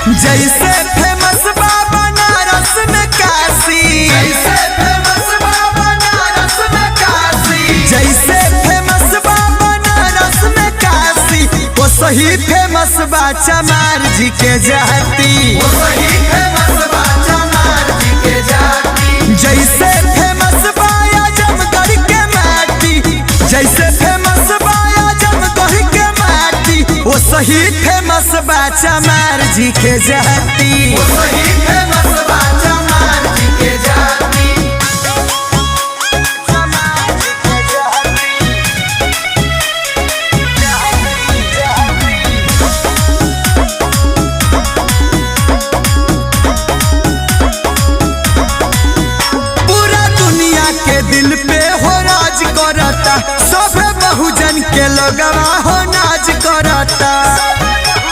जैसे फेमस बा बनारस में काशी, जैसे फेमस बा बनारस में काशी, जैसे फेमस बा बनारस में काशी, वो सही फेमस बा चमार जी के जाती, वो सही फेमस बा चमार जी के जाती। जैसे फेमस बा आजमगढ़ के माटी, जैसे फेमस बा आजमगढ़ के माटी, वो सही फेमस बा चमार जी के जाती, वो सही फेमस बा चमार जी के जाती। पूरा दुनिया के दिल पे हो राज करता, सब बहुजन के लोगवा हो नाज करता।